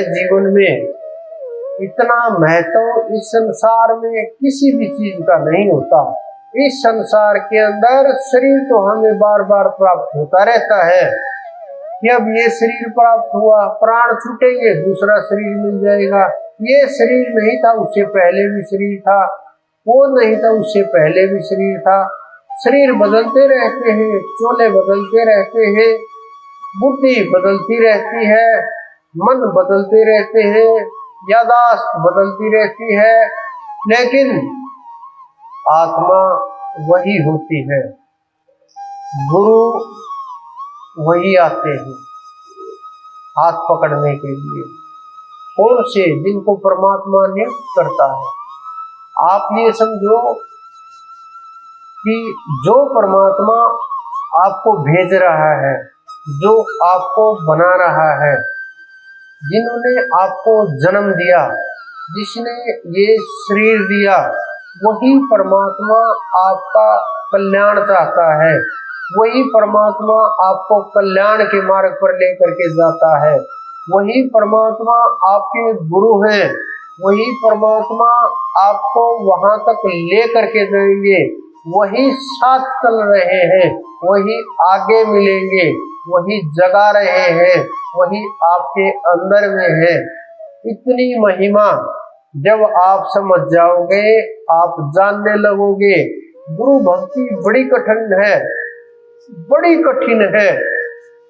है जीवन में, इतना महत्व इस संसार में किसी भी चीज का नहीं होता। इस संसार के अंदर शरीर तो हमें बार बार प्राप्त होता रहता है कि अब ये शरीर प्राप्त हुआ, प्राण छूटेंगे दूसरा शरीर मिल जाएगा। ये शरीर नहीं था उससे पहले भी शरीर था, वो नहीं था उससे पहले भी शरीर था। शरीर बदलते रहते हैं, चोले बदलते रहते हैं, बुद्धि बदलती रहती है, मन बदलते रहते हैं, यादाश्त बदलती रहती है, लेकिन आत्मा वही होती है। गुरु वही आते हैं हाथ पकड़ने के लिए। कौन से? जिनको परमात्मा नियुक्त करता है। आप ये समझो कि जो परमात्मा आपको भेज रहा है, जो आपको बना रहा है, जिन्होंने आपको जन्म दिया, जिसने ये शरीर दिया, वही परमात्मा आपका कल्याण चाहता है। वही परमात्मा आपको कल्याण के मार्ग पर लेकर के जाता है। वही परमात्मा आपके गुरु हैं। वही परमात्मा आपको वहां तक लेकर के जाएंगे। वही साथ चल रहे हैं, वही आगे मिलेंगे, वही जगा रहे हैं, वही आपके अंदर में है। इतनी महिमा जब आप समझ जाओगे, आप जानने लगोगे। गुरु भक्ति बड़ी कठिन है, बड़ी कठिन है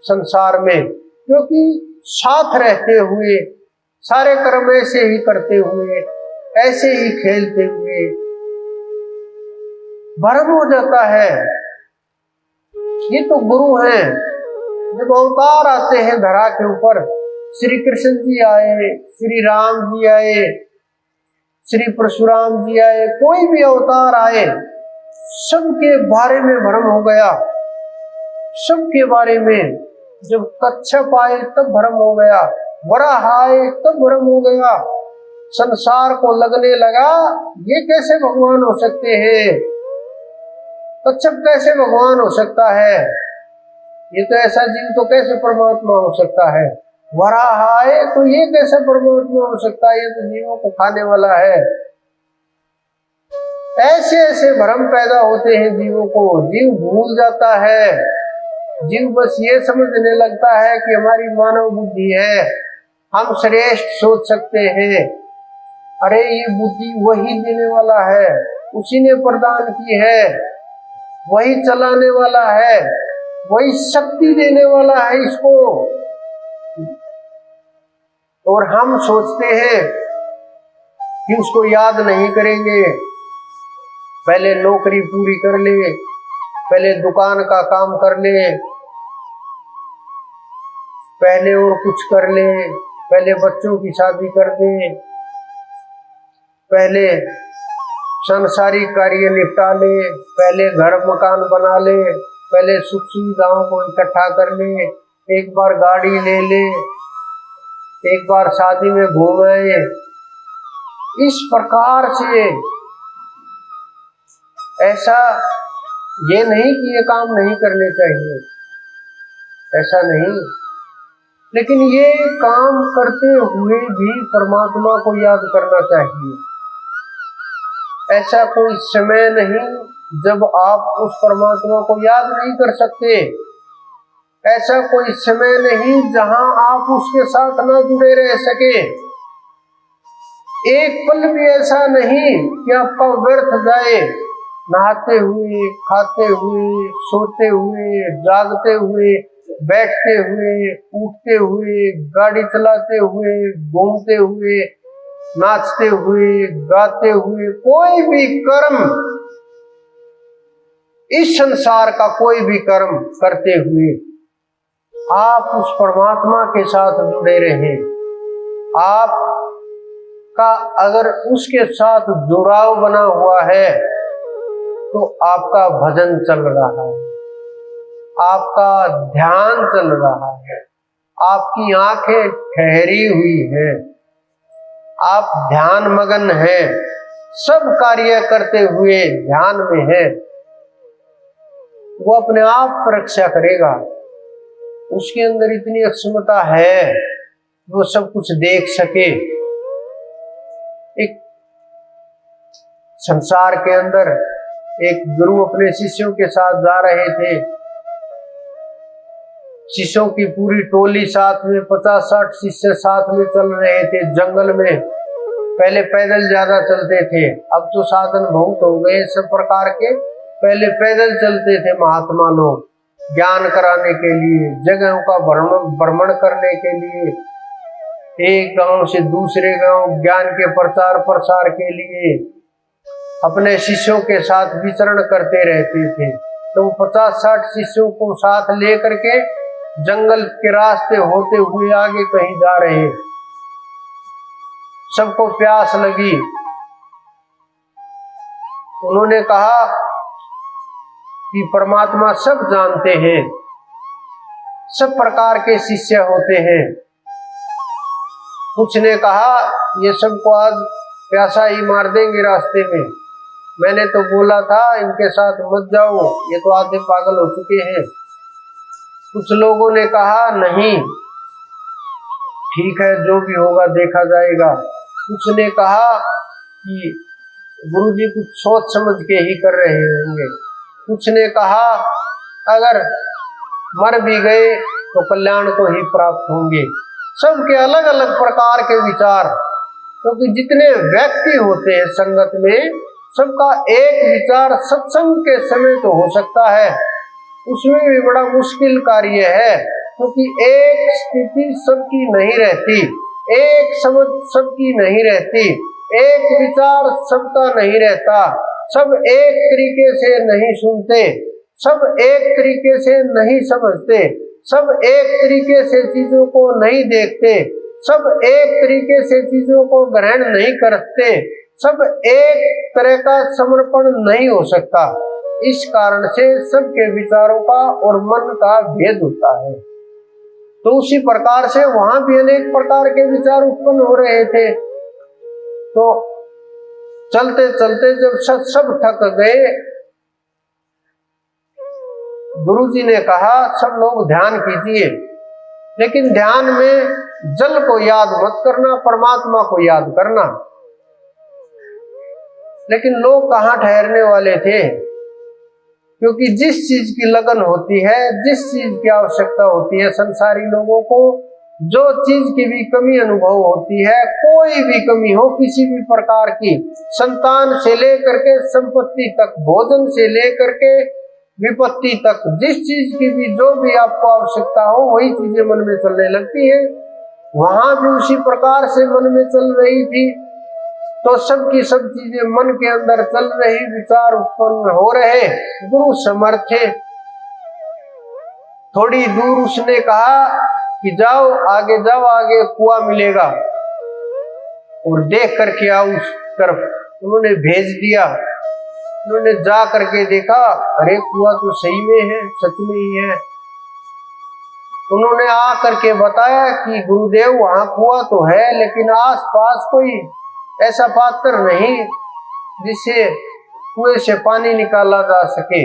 संसार में, क्योंकि साथ रहते हुए, सारे कर्म ऐसे ही करते हुए, ऐसे ही खेलते हुए भ्रम हो जाता है। ये तो गुरु हैं। जब अवतार आते हैं धरा के ऊपर, श्री कृष्ण जी आए, श्री राम जी आए, श्री परशुराम जी आए, कोई भी अवतार आए, सबके बारे में भ्रम हो गया। सबके बारे में। जब कच्छप आए तब भ्रम हो गया, वराह आए तब भ्रम हो गया। संसार को लगने लगा ये कैसे भगवान हो सकते हैं, कच्छप कैसे भगवान हो सकता है, ये तो ऐसा जीव तो कैसे परमात्मा हो सकता है। वराह आए तो ये कैसे परमात्मा हो सकता है, ये तो जीवों को खाने वाला है। ऐसे ऐसे भ्रम पैदा होते हैं जीवों को। जीव भूल जाता है। जीव बस ये समझने लगता है कि हमारी मानव बुद्धि है, हम श्रेष्ठ सोच सकते हैं। अरे ये बुद्धि वही देने वाला है, उसी ने प्रदान की है, वही चलाने वाला है, वही शक्ति देने वाला है इसको। और हम सोचते हैं कि उसको याद नहीं करेंगे, पहले नौकरी पूरी कर ले, पहले दुकान का काम कर ले, पहले और कुछ कर ले, पहले बच्चों की शादी कर दे, पहले सांसारिक कार्य निपटा ले, पहले घर मकान बना ले, पहले सुख सुविधाओं को इकट्ठा कर ले, एक बार गाड़ी ले ले, एक बार शादी में घूम आए। इस प्रकार से ऐसा ये नहीं कि ये काम नहीं करने चाहिए, ऐसा नहीं, लेकिन ये काम करते हुए भी परमात्मा को याद करना चाहिए। ऐसा कोई समय नहीं जब आप उस परमात्मा को याद नहीं कर सकते। ऐसा कोई समय नहीं जहां आप उसके साथ न जुड़े रह सके। एक पल भी ऐसा नहीं कि आपका व्यर्थ जाए, नहाते हुए, खाते हुए, सोते हुए, जागते हुए, बैठते हुए, उठते हुए, गाड़ी चलाते हुए, घूमते हुए, नाचते हुए, गाते हुए, कोई भी कर्म, इस संसार का कोई भी कर्म करते हुए आप उस परमात्मा के साथ जुड़े रहे। आप का अगर उसके साथ जुड़ाव बना हुआ है तो आपका भजन चल रहा है, आपका ध्यान चल रहा है, आपकी आंखें ठहरी हुई हैं, आप ध्यान मगन हैं, सब कार्य करते हुए ध्यान में है। वो अपने आप रक्षा करेगा। उसके अंदर इतनी अक्षमता है, वो सब कुछ देख सके। एक संसार के अंदर एक गुरु अपने शिष्यों के साथ जा रहे थे। शिष्यों की पूरी टोली साथ में, 50-60 शिष्य साथ में चल रहे थे जंगल में। पहले पैदल ज्यादा चलते थे, अब तो साधन बहुत हो गए सब प्रकार के। पहले पैदल चलते थे महात्मा लोग, ज्ञान कराने के लिए, जगहों का भ्रमण करने के लिए, एक गांव से दूसरे गांव ज्ञान के प्रचार प्रसार के लिए अपने शिष्यों के साथ विचरण करते रहते थे। तो 50-60 शिष्यों को साथ लेकर के जंगल के रास्ते होते हुए आगे कहीं जा रहे। सबको प्यास लगी। उन्होंने कहा कि परमात्मा सब जानते हैं, सब प्रकार के शिष्य होते हैं। कुछ ने कहा ये सबको आज प्यासा ही मार देंगे रास्ते में, मैंने तो बोला था इनके साथ मत जाओ, ये तो आधे पागल हो चुके हैं। कुछ लोगों ने कहा नहीं ठीक है, जो भी होगा देखा जाएगा। कुछ ने कहा कि गुरुजी कुछ सोच समझ के ही कर रहे होंगे। कुछ ने कहा अगर मर भी गए तो कल्याण को ही प्राप्त होंगे। सबके अलग अलग प्रकार के विचार, क्योंकि जितने व्यक्ति होते हैं संगत में, सबका एक विचार सत्संग के समय तो हो सकता है, उसमें भी बड़ा मुश्किल कार्य है, क्योंकि एक स्थिति सबकी नहीं रहती, एक समझ सबकी नहीं रहती, एक विचार सबका नहीं रहता, सब एक तरीके से नहीं सुनते, सब एक तरीके से नहीं समझते, सब एक तरीके से चीजों को नहीं देखते, सब एक तरीके से चीजों को ग्रहण नहीं करते, सब एक तरह का समर्पण नहीं हो सकता। इस कारण से सबके विचारों का और मन का भेद होता है। तो उसी प्रकार से वहां भी अनेक प्रकार के विचार उत्पन्न हो रहे थे। तो चलते चलते जब सब थक गए, गुरुजी ने कहा सब लोग ध्यान कीजिए, लेकिन ध्यान में जल को याद मत करना, परमात्मा को याद करना। लेकिन लोग कहाँ ठहरने वाले थे, क्योंकि जिस चीज की लगन होती है, जिस चीज की आवश्यकता होती है संसारी लोगों को, जो चीज की भी कमी अनुभव होती है, कोई भी कमी हो किसी भी प्रकार की, संतान से लेकर के संपत्ति तक, भोजन से लेकर के विपत्ति तक, जिस चीज की भी जो भी आपको आवश्यकता हो वही चीजें मन में चलने लगती है। वहां भी उसी प्रकार से मन में चल रही थी। तो सब की सब चीजें मन के अंदर चल रही, विचार उत्पन्न हो रहे। गुरु समर्थ थे। थोड़ी दूर उसने कहा कि जाओ आगे जाओ, आगे कुआं मिलेगा और देख करके आओ उस तरफ। उन्होंने भेज दिया। उन्होंने जा करके देखा, अरे कुआं तो सही में है, सच में ही है। उन्होंने आ करके बताया कि गुरुदेव वहां कुआं तो है, लेकिन आस पास कोई ऐसा पात्र नहीं जिससे कुएं से पानी निकाला जा सके।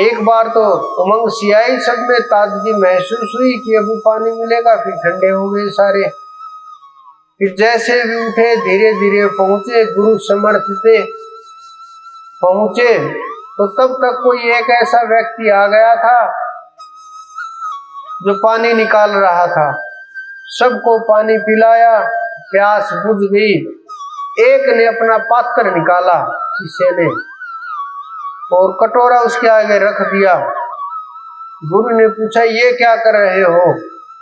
एक बार तो उमंग सी आई, सब में ताजगी महसूस हुई कि अभी पानी मिलेगा, फिर ठंडे हो गए सारे। फिर जैसे भी उठे धीरे धीरे पहुंचे, गुरु समर्थ थे, पहुंचे तो तब तक कोई एक ऐसा व्यक्ति आ गया था जो पानी निकाल रहा था। सबको पानी पिलाया, प्यास बुझ गई। एक ने अपना पात्र निकाला शिष्य ने और कटोरा उसके आगे रख दिया। गुरु ने पूछा ये क्या कर रहे हो?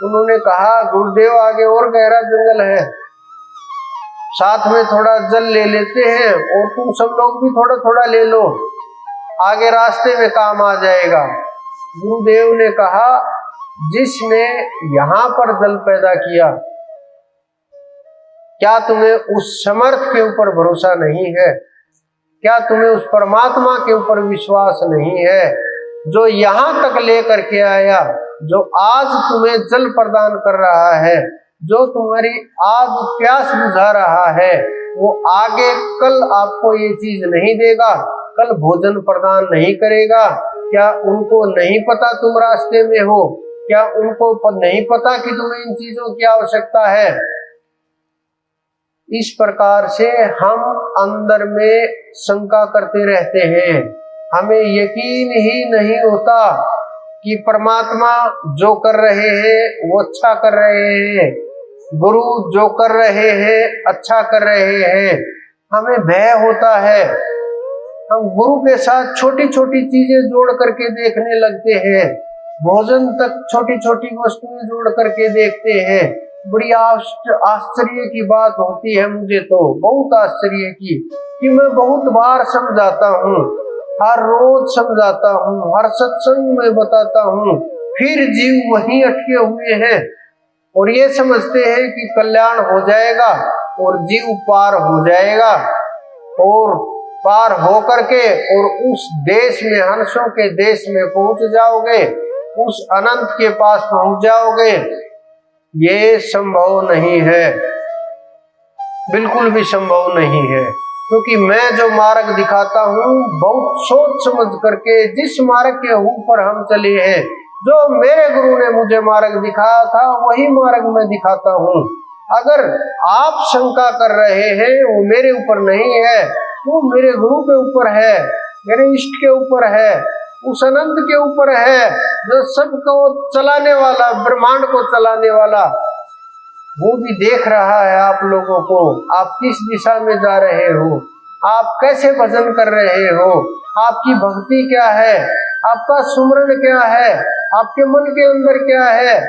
उन्होंने कहा गुरुदेव आगे और गहरा जंगल है, साथ में थोड़ा जल ले लेते हैं और तुम सब लोग भी थोड़ा थोड़ा ले लो, आगे रास्ते में काम आ जाएगा। गुरुदेव ने कहा जिसने यहाँ पर जल पैदा किया, क्या तुम्हें उस समर्थ के ऊपर भरोसा नहीं है? क्या तुम्हें उस परमात्मा के ऊपर विश्वास नहीं है जो यहाँ तक लेकर के आया, जो आज तुम्हें जल प्रदान कर रहा है, जो तुम्हारी आज प्यास बुझा रहा है, वो आगे कल आपको ये चीज नहीं देगा, कल भोजन प्रदान नहीं करेगा? क्या उनको नहीं पता तुम रास्ते में हो? क्या उनको नहीं पता कि तुम्हें इन चीजों की आवश्यकता है? इस प्रकार से हम अंदर में शंका करते रहते हैं। हमें यकीन ही नहीं होता कि परमात्मा जो कर रहे हैं वो अच्छा कर रहे हैं, गुरु जो कर रहे हैं अच्छा कर रहे हैं। हमें भय होता है, हम गुरु के साथ छोटी छोटी चीजें जोड़ करके देखने लगते हैं, भोजन तक छोटी छोटी वस्तुएं जोड़ करके देखते हैं। बड़ी आश्चर्य की बात होती है, मुझे तो बहुत आश्चर्य की, कि मैं बहुत बार समझाता हूँ, हर रोज समझाता हूँ, हर सत्संग में बताता हूँ, फिर जीव वहीं अटके हुए हैं और ये समझते हैं कि कल्याण हो जाएगा और जीव पार हो जाएगा, और पार हो करके और उस देश में, हंसों के देश में पहुंच जाओगे, उस अनंत के पास पहुंच जाओगे। ये संभव नहीं है, बिल्कुल भी संभव नहीं है, क्योंकि मैं जो मार्ग दिखाता हूँ बहुत सोच समझ करके, जिस मार्ग के ऊपर हम चले हैं, जो मेरे गुरु ने मुझे मार्ग दिखाया था वही मार्ग मैं दिखाता हूँ। अगर आप शंका कर रहे हैं वो मेरे ऊपर नहीं है, वो मेरे गुरु के ऊपर है, मेरे इष्ट के ऊपर है, उस अनंत के ऊपर है जो सबको चलाने वाला, ब्रह्मांड को चलाने वाला। वो भी देख रहा है आप लोगों को, आप किस दिशा में जा रहे हो, आप कैसे भजन कर रहे हो, आपकी भक्ति क्या है, आपका सुमरण क्या है, आपके मन के अंदर क्या है,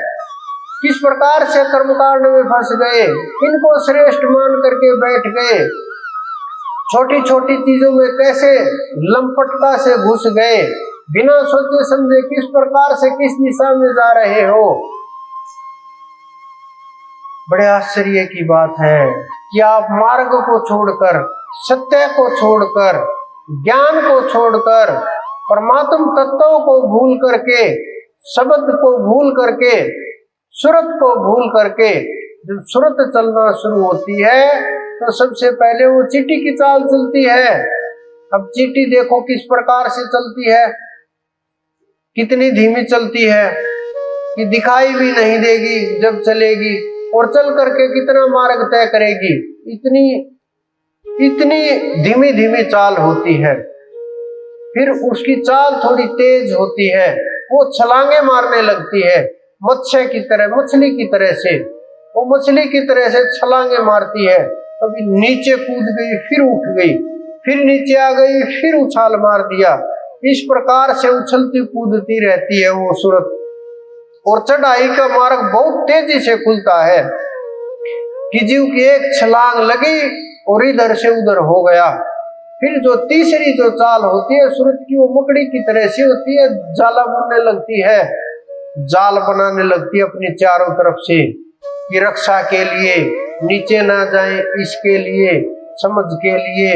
किस प्रकार से कर्मकांड में फंस गए, इनको श्रेष्ठ मान करके बैठ गए, छोटी छोटी चीजों में कैसे लंपटता से घुस गए, बिना सोचे समझे किस प्रकार से किस दिशा में जा रहे हो। बड़े आश्चर्य की बात है कि आप मार्ग को छोड़कर, सत्य को छोड़कर, ज्ञान को छोड़कर, परमात्म तत्वों को भूल करके, शब्द को भूल करके, सूरत को भूल करके, जब सूरत चलना शुरू होती है तो सबसे पहले वो चींटी की चाल चलती है। अब चींटी देखो किस प्रकार से चलती है, कितनी धीमी चलती है कि दिखाई भी नहीं देगी जब चलेगी, और चल करके कितना मार्ग तय करेगी, इतनी इतनी धीमी धीमी चाल होती है। फिर उसकी चाल थोड़ी तेज होती है, वो छलांगे मारने लगती है, मत्स्य की तरह, मछली की तरह से, वो मछली की तरह से छलांगे मारती है। कभी नीचे कूद गई, फिर उठ गई, फिर नीचे आ गई, फिर उछाल मार दिया। इस प्रकार से उछलती कूदती रहती है वो सूरत, और चढ़ाई का मार्ग बहुत तेजी से खुलता है कि जीव की एक छलांग लगी और इधर से उधर हो गया। फिर जो तीसरी जो चाल होती है सूरत की, वो मकड़ी की तरह से होती है, जाला बुनने लगती है, जाल बनाने लगती है अपनी चारों तरफ से, कि रक्षा के लिए, नीचे ना जाए इसके लिए, समझ के लिए,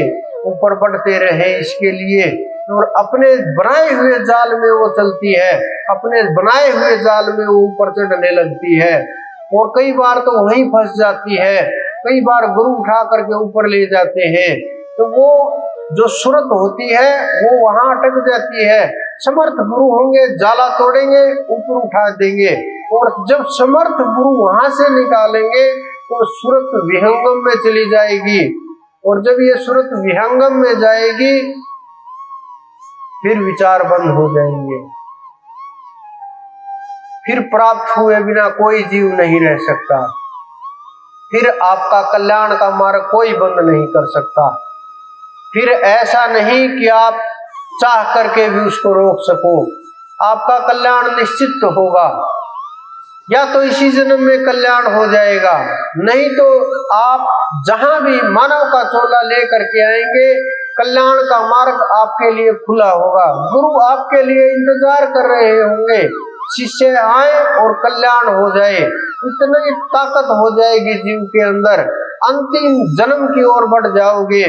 ऊपर बढ़ते रहे इसके लिए, और अपने बनाए हुए जाल में वो चलती है, अपने बनाए हुए जाल में वो ऊपर चढ़ने लगती है, और कई बार तो वहीं फंस जाती है, कई बार गुरु उठा करके ऊपर ले जाते हैं, तो वो जो सूरत होती है वो वहां अटक जाती है। समर्थ गुरु होंगे, जाला तोड़ेंगे, ऊपर उठा देंगे, और जब समर्थ गुरु वहां से निकालेंगे तो सूरत विहंगम में चली जाएगी, और जब ये सूरत विहंगम में जाएगी फिर विचार बंद हो जाएंगे, फिर प्राप्त हुए बिना कोई जीव नहीं रह सकता, फिर आपका कल्याण का मार्ग कोई बंद नहीं कर सकता। फिर ऐसा नहीं कि आप चाह करके भी उसको रोक सको, आपका कल्याण निश्चित होगा, या तो इसी जन्म में कल्याण हो जाएगा, नहीं तो आप जहां भी मानव का चोला लेकर के आएंगे कल्याण का मार्ग आपके लिए खुला होगा। गुरु आपके लिए इंतजार कर रहे होंगे, शिष्य आए और कल्याण हो जाए, इतनी ताकत हो जाएगी जीव के अंदर, अंतिम जन्म की ओर बढ़ जाओगे,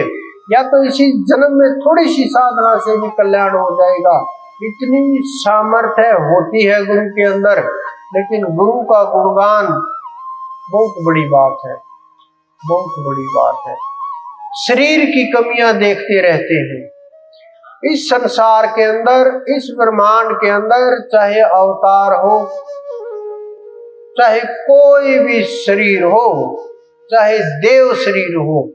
या तो इसी जन्म में थोड़ी सी साधना से भी कल्याण हो जाएगा। इतनी सामर्थ्य होती है गुरु के अंदर। लेकिन गुरु का गुणगान बहुत बड़ी बात है, बहुत बड़ी बात है। शरीर की कमियां देखते रहते हैं इस संसार के अंदर, इस ब्रह्मांड के अंदर, चाहे अवतार हो, चाहे कोई भी शरीर हो, चाहे देव शरीर हो,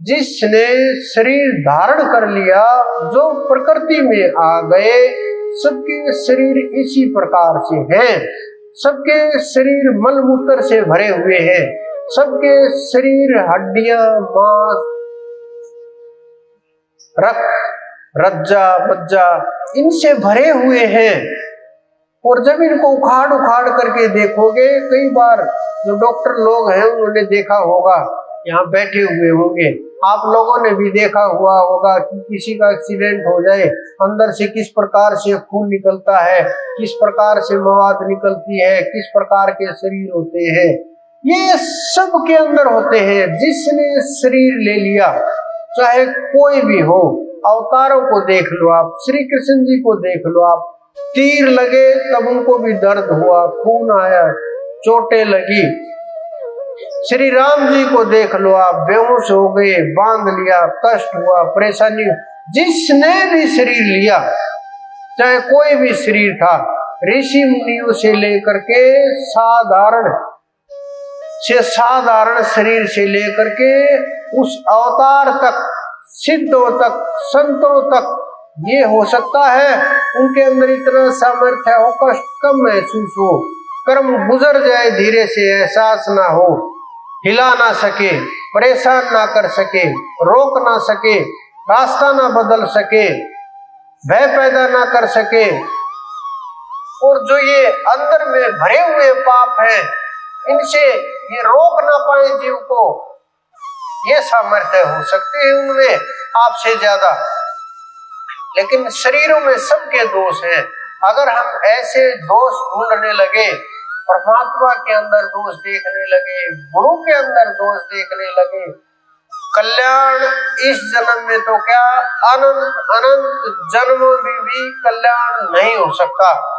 जिसने शरीर धारण कर लिया, जो प्रकृति में आ गए, सबके शरीर इसी प्रकार से हैं। सबके शरीर मलमूत्र से भरे हुए हैं। सबके शरीर हड्डियां, मांस, रक्त, रज्जा, मज्जा इनसे भरे हुए हैं। और जब इनको उखाड़ उखाड़ करके देखोगे, कई बार जो डॉक्टर लोग हैं उन्होंने देखा होगा, यहाँ बैठे हुए होंगे, आप लोगों ने भी देखा हुआ होगा कि किसी का एक्सीडेंट हो जाए, अंदर से किस प्रकार से खून निकलता है, किस प्रकार से मवाद निकलती है, किस प्रकार के शरीर होते हैं। ये सब के अंदर होते हैं। जिसने शरीर ले लिया, चाहे कोई भी हो, अवतारों को देख लो आप, श्री कृष्ण जी को देख लो आप, तीर लगे तब उनको भी दर्द हुआ, खून आया, चोटें लगी। श्री राम जी को देख लो आप, बेहोश हो गए, बांध लिया, कष्ट हुआ, परेशानी। जिसने भी शरीर लिया, चाहे कोई भी शरीर था, ऋषि मुनियों से लेकर के साधारण शरीर से लेकर के उस अवतार तक, सिद्धों तक, संतों तक, ये हो सकता है उनके अंदर इतना सामर्थ्य हो, कष्ट कम महसूस हो, कर्म गुजर जाए धीरे से, एहसास ना हो, हिला ना सके, परेशान ना कर सके, रोक ना सके, रास्ता ना बदल सके, भय पैदा ना कर सके, और जो ये अंदर में भरे हुए पाप हैं, इनसे ये रोक ना पाए जीव को, ये सामर्थ्य हो सकते हैं उनमें आपसे ज्यादा। लेकिन शरीरों में सबके दोष हैं। अगर हम ऐसे दोष ढूंढने लगे, परमात्मा के अंदर दोष देखने लगे, गुरु के अंदर दोष देखने लगे, कल्याण इस जन्म में तो क्या, अनंत अनंत जन्मों में भी कल्याण नहीं हो सकता।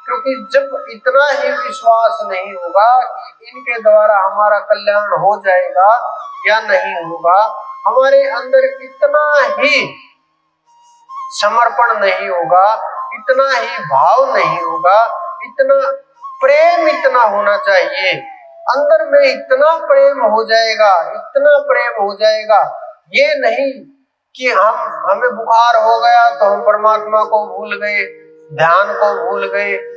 क्योंकि जब इतना ही विश्वास नहीं होगा कि इनके द्वारा हमारा कल्याण हो जाएगा या नहीं होगा, हमारे अंदर इतना ही समर्पण नहीं होगा, इतना ही भाव नहीं होगा, इतना प्रेम इतना होना चाहिए, अंदर में इतना प्रेम हो जाएगा, इतना प्रेम हो जाएगा। ये नहीं कि हमें बुखार हो गया तो हम परमात्मा को भूल गए, ध्यान को भूल गए,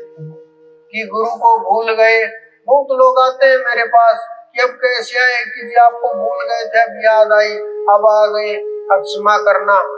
कि गुरु को भूल गए। बहुत लोग आते हैं मेरे पास कि अब कैसे आए कि जी आपको भूल गए थे, अब याद आई, अब आ गए, अब क्षमा करना।